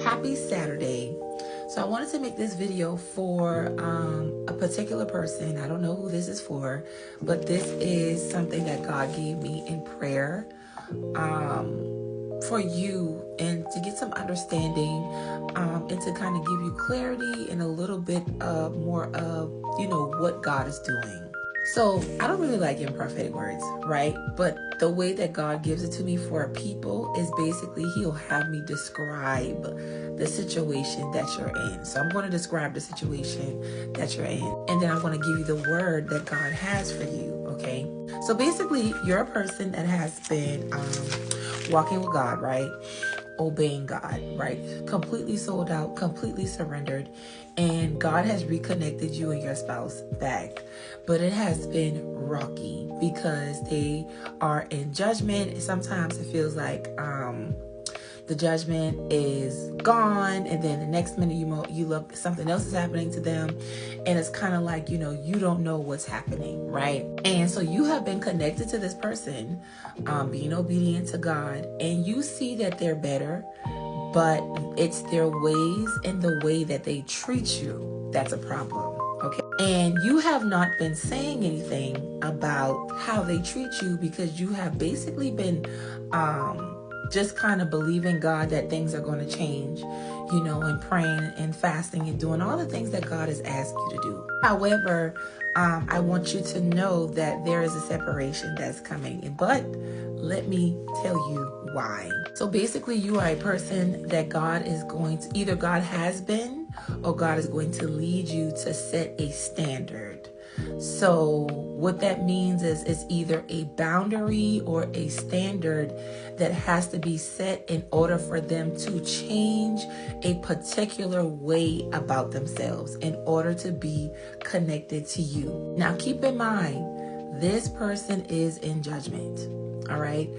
Happy Saturday. So I wanted to make this video for a particular person. I don't know who this is for, but this is something that God gave me in prayer for you, and to get some understanding and to kind of give you clarity and a little bit more of, what God is doing. So I don't really like giving prophetic words, right? But the way that God gives it to me for people is basically He'll have me describe the situation that you're in. So I'm going to describe the situation that you're in, and then I'm going to give you the word that God has for you, okay? So basically, you're a person that has been walking with God, right? Obeying God, right? Completely sold out, completely surrendered, and God has reconnected you and your spouse back. But it has been rocky because they are in judgment. Sometimes it feels like the judgment is gone, and then the next minute you look, something else is happening to them, and it's kind of like, you don't know what's happening, right? And so you have been connected to this person, being obedient to God, and you see that they're better, but it's their ways and the way that they treat you that's a problem, okay? And you have not been saying anything about how they treat you because you have basically been just kind of believing God that things are going to change, and praying and fasting and doing all the things that God has asked you to do. However, I want you to know that there is a separation that's coming, but let me tell you why. So basically, you are a person that God is going to, either God has been or God is going to lead you to set a standard. So what that means is it's either a boundary or a standard that has to be set in order for them to change a particular way about themselves in order to be connected to you. Now, keep in mind, this person is in judgment. All right.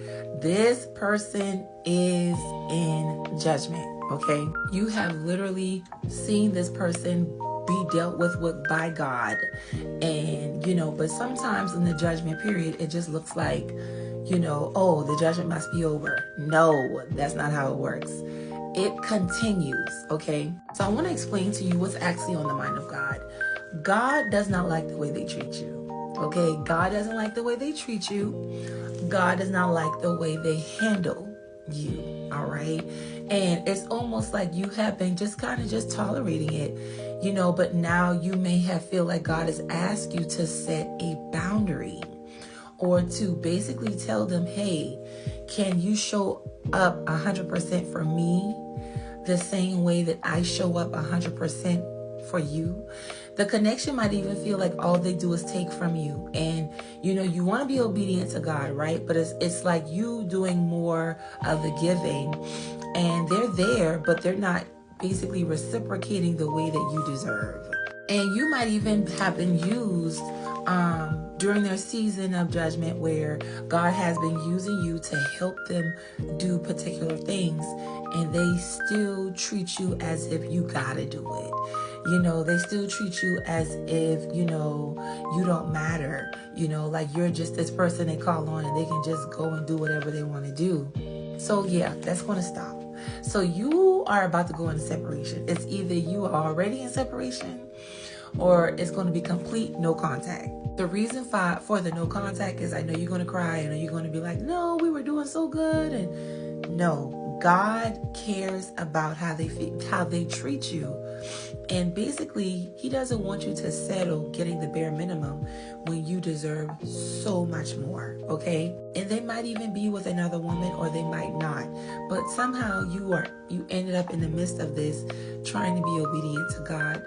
This person is in judgment. Okay. You have literally seen this person be dealt with by God. And, but sometimes in the judgment period, it just looks like, oh, the judgment must be over. No, that's not how it works. It continues. Okay. So I want to explain to you what's actually on the mind of God. God does not like the way they treat you. Okay. God doesn't like the way they treat you. God does not like the way they handle you. All right. And it's almost like you have been just kind of just tolerating it, but now you may have feel like God has asked you to set a boundary, or to basically tell them, hey, can you show up 100% for me the same way that I show up 100% for you? The connection might even feel like all they do is take from you. And, you want to be obedient to God, right? But it's like you doing more of the giving, and they're there, but they're not basically reciprocating the way that you deserve. And you might even have been used during their season of judgment where God has been using you to help them do particular things, and they still treat you as if you gotta do it. They still treat you as if, you don't matter, like you're just this person they call on and they can just go and do whatever they want to do. So yeah, that's going to stop. So you are about to go into separation. It's either you are already in separation, or it's going to be complete no contact. The reason for the no contact is, I know you're going to cry. I know you're going to be like, no, we were doing so good. And no, God cares about how they feel, how they treat you. And basically, He doesn't want you to settle getting the bare minimum when you deserve so much more, okay? And they might even be with another woman, or they might not. But somehow you ended up in the midst of this, trying to be obedient to God,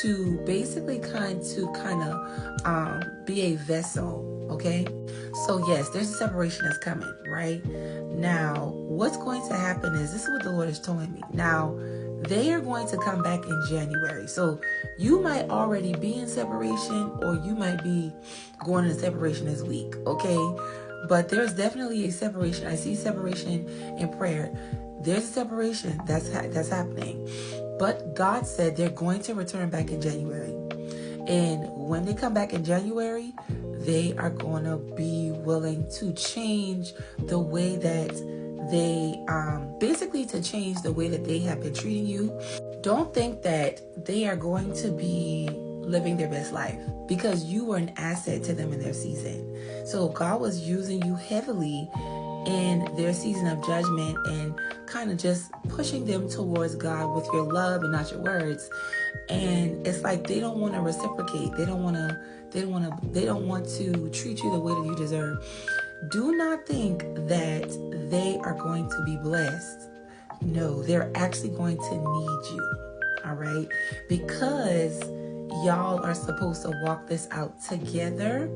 to basically kind of be a vessel, okay? So yes, there's a separation that's coming, right? Now, what's going to happen is, this is what the Lord is telling me. Now, they are going to come back in January. So you might already be in separation, or you might be going into separation this week, okay? But there's definitely a separation. I see separation in prayer. There's a separation that's happening. But God said they're going to return back in January. And when they come back in January, they are going to be willing to change the way that they basically to change the way that they have been treating you. Don't think that they are going to be living their best life, because you were an asset to them in their season. So God was using you heavily in their season of judgment and kind of just pushing them towards God with your love and not your words. And it's like they don't want to reciprocate. They don't want to treat you the way that you deserve. Do not think that they are going to be blessed. No, they're actually going to need you. All right? Because y'all are supposed to walk this out together,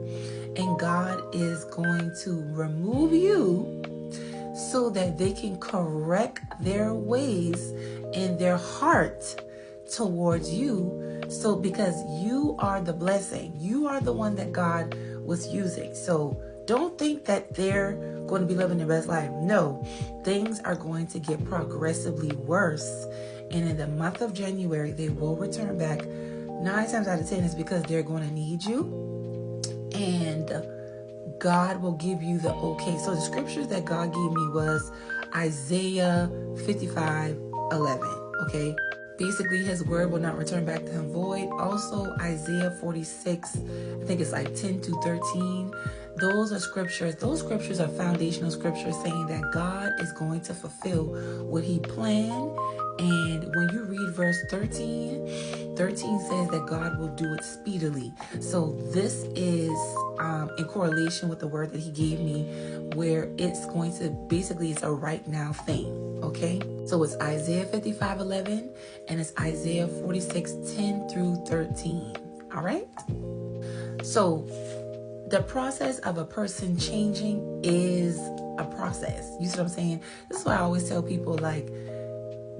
and God is going to remove you so that they can correct their ways and their heart towards you. So because you are the blessing, you are the one that God was using. So don't think that they're going to be living their best life. No, things are going to get progressively worse. And in the month of January, they will return back. 9 times out of 10 is because they're going to need you. And God will give you the okay. So the scriptures that God gave me was Isaiah 55:11. Okay. Basically, his word will not return back to him void. Also, Isaiah 46, I think it's like 10-13. Those are scriptures. Those scriptures are foundational scriptures saying that God is going to fulfill what he planned. And when you read verse 13 says that God will do it speedily. So this is in correlation with the word that he gave me, where it's going to, basically it's a right now thing. Okay, so it's Isaiah 55:11 and it's Isaiah 46:10-13. All right. So the process of a person changing is a process. You see what I'm saying? This is why I always tell people, like,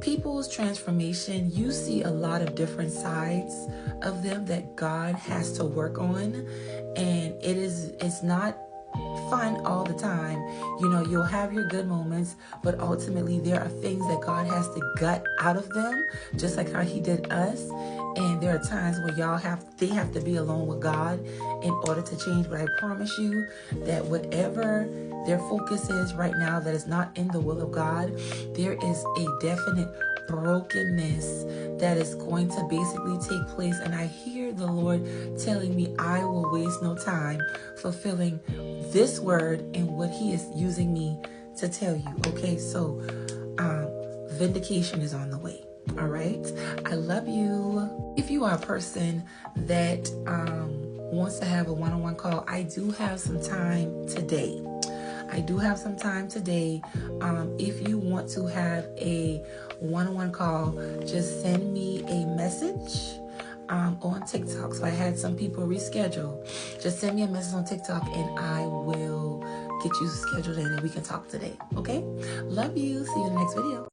people's transformation, you see a lot of different sides of them that God has to work on, and it's not fun all the time. You know, you'll have your good moments, but ultimately there are things that God has to gut out of them, just like how he did us. And there are times where they have to be alone with God in order to change. But I promise you that whatever their focus is right now that is not in the will of God, there is a definite brokenness that is going to basically take place. And I hear the Lord telling me I will waste no time fulfilling this word and what he is using me to tell you. Okay, so vindication is on the way. All right, I love you. If you are a person that wants to have a one-on-one call, I do have some time today. If you want to have a one-on-one call, just send me a message on TikTok. So I had some people reschedule. Just send me a message on TikTok and I will get you scheduled in and we can talk today. Okay? Love you. See you in the next video.